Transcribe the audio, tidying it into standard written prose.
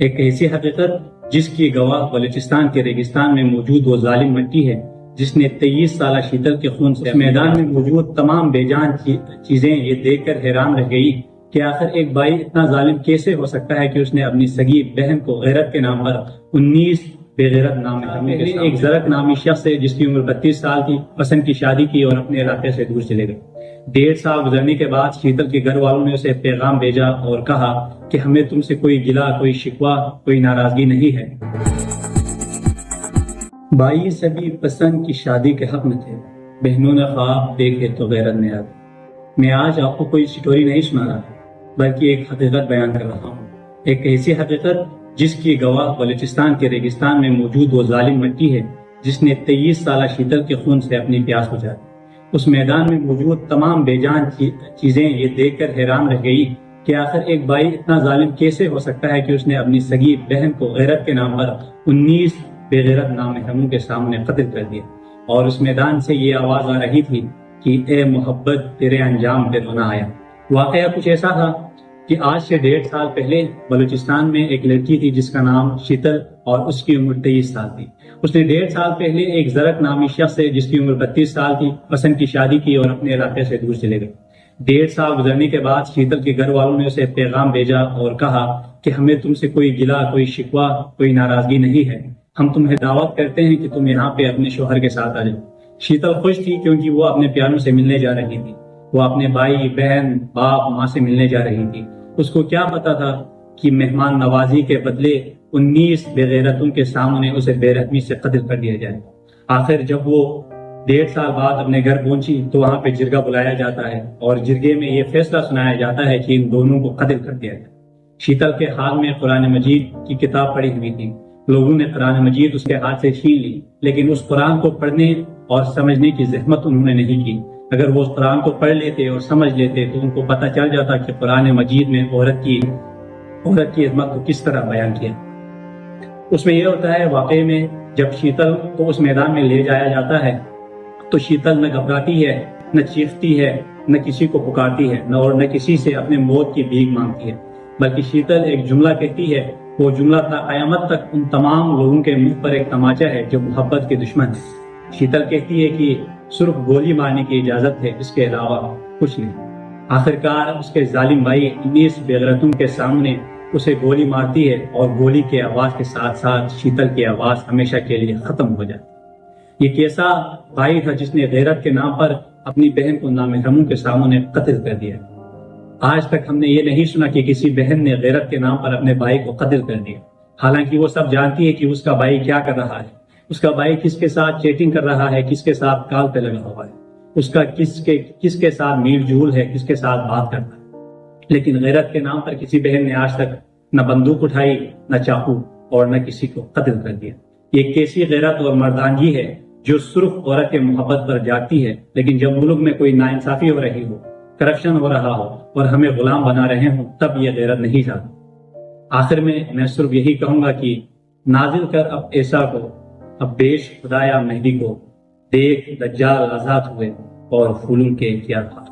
ایک ایسی حقیقت جس کی گواہ بلوچستان کے ریگستان میں موجود وہ ظالم مٹی ہے جس نے 23 سالہ شیتل کے خون سے میدان میں موجود تمام بے جان چیزیں یہ دیکھ کر حیران رہ گئی کہ آخر ایک بھائی اتنا ظالم کیسے ہو سکتا ہے کہ اس نے اپنی سگی بہن کو غیرت کے نام پر 19 بے غیرت نام ایک زرک نامی شخص ہے جس کی عمر 32 سال تھی، پسند کی شادی کی اور اپنے علاقے سے دور چلے گئے۔ 1.5 سال گزرنے کے بعد شیتل کے گھر والوں نے اسے پیغام بھیجا اور کہا کہ ہمیں تم سے کوئی گلہ، کوئی شکوہ، کوئی ناراضگی نہیں ہے۔ بھائی سبھی پسند کی شادی کے حق میں تھے، بہنوں نے خواب دیکھے تو غیرت میں آ گئی۔ میں آج آپ کو کوئی سٹوری نہیں سنا رہا بلکہ ایک حقیقت بیان کر رہا ہوں، ایک ایسی حقیقت جس کی گواہ بلوچستان کے ریگستان میں موجود وہ ظالم مٹی ہے جس نے 23 سالہ شیتل کے خون سے اپنی پیاس بجھا دی۔ اس میدان میں موجود تمام بے جان چیزیں یہ دیکھ کر حیران رہ گئی کہ آخر ایک بھائی اتنا ظالم کیسے ہو سکتا ہے کہ اس نے اپنی سگی بہن کو غیرت کے نام پر 19 بے غیرت نامحرموں کے سامنے قتل کر دیا، اور اس میدان سے یہ آواز آ رہی تھی کہ اے محبت تیرے انجام پہ رونا آیا۔ واقعہ کچھ ایسا تھا کہ آج سے 1.5 سال پہلے بلوچستان میں ایک لڑکی تھی جس کا نام شیتل اور اس کی عمر 23 سال تھی۔ اس نے 1.5 سال پہلے ایک زرک نامی شخص ہے جس کی عمر 32 سال تھی، پسند کی شادی کی اور اپنے علاقے سے دور چلے گئے۔ 1.5 سال گزرنے کے بعد شیتل کے گھر والوں نے اسے پیغام بھیجا اور کہا کہ ہمیں تم سے کوئی گلہ، کوئی شکوہ، کوئی ناراضگی نہیں ہے، ہم تمہیں دعوت کرتے ہیں کہ تم یہاں پہ اپنے شوہر کے ساتھ آ جاؤ۔ شیتل خوش تھی کیونکہ وہ اپنے پیاروں سے ملنے جا رہی تھی، وہ اپنے بھائی، بہن، باپ، ماں سے ملنے جا رہی تھی۔ اس کو کیا پتا تھا کہ مہمان نوازی کے بدلے 19 بے غیرتوں کے سامنے اسے بے رحمی سے قتل کر دیا جائے۔ آخر جب وہ 1.5 سال بعد اپنے گھر پہنچی تو وہاں پہ جرگہ بلایا جاتا ہے اور جرگے میں یہ فیصلہ سنایا جاتا ہے کہ ان دونوں کو قتل کر دیا جائے۔ شیتل کے ہاتھ میں قرآن مجید کی کتاب پڑی ہوئی تھی، لوگوں نے قرآن مجید اس کے ہاتھ سے چھین لی، لیکن اس قرآن کو پڑھنے اور سمجھنے کی زحمت انہوں نے نہیں کی۔ اگر وہ اس قرآن کو پڑھ لیتے اور سمجھ لیتے تو ان کو پتہ چل جاتا کہ قرآن مجید میں عورت کی عظمت کو کس طرح بیان کیا۔ اس میں یہ ہوتا ہے واقعے میں جب شیتل کو اس میدان میں لے جایا جاتا ہے تو شیتل نہ گھبراتی ہے، نہ چیختی ہے، نہ کسی کو پکارتی ہے، نہ کسی سے اپنے موت کی بھیک مانگتی ہے، بلکہ شیتل ایک جملہ کہتی ہے۔ وہ جملہ تھا قیامت تک ان تمام لوگوں کے منہ پر ایک تماچا ہے جو محبت کے دشمن ہے۔ شیتل کہتی ہے کہ صرف گولی مارنے کی اجازت ہے، اس کے علاوہ کچھ نہیں۔ آخرکار اس کے ظالم بھائی 19 بے غیرتوں کے سامنے اسے گولی مارتی ہے اور گولی کے آواز کے ساتھ ساتھ شیتل کی آواز ہمیشہ کے لیے ختم ہو جاتی۔ یہ کیسا بھائی تھا جس نے غیرت کے نام پر اپنی بہن کو نامحرموں کے سامنے قتل کر دیا۔ آج تک ہم نے یہ نہیں سنا کہ کسی بہن نے غیرت کے نام پر اپنے بھائی کو قتل کر دیا، حالانکہ وہ سب جانتی ہے کہ اس کا بھائی کیا کر رہا ہے، اس کا بھائی کس کے ساتھ چیٹنگ کر رہا ہے، کس کے ساتھ کال پہ لگا ہوا ہے، اس کا کس کے ساتھ میل جول ہے، کس کے ساتھ بات کرتا ہے۔ لیکن غیرت کے نام پر کسی بہن نے آج تک نہ بندوق اٹھائی، نہ چاقو، اور نہ کسی کو قتل کر دیا۔ یہ کیسی غیرت اور مردانگی ہے جو صرف عورت کے محبت پر جاتی ہے، لیکن جب ملک میں کوئی ناانصافی ہو رہی ہو، کرپشن ہو رہا ہو اور ہمیں غلام بنا رہے ہوں، تب یہ غیرت نہیں جاتی۔ آخر میں صرف یہی کہوں گا کہ نازل کر اب عیسیٰ کو، اب بیش خدایا مہدی کو، دیکھ دجال آزاد ہوئے اور پھولوں کے کیا تھا۔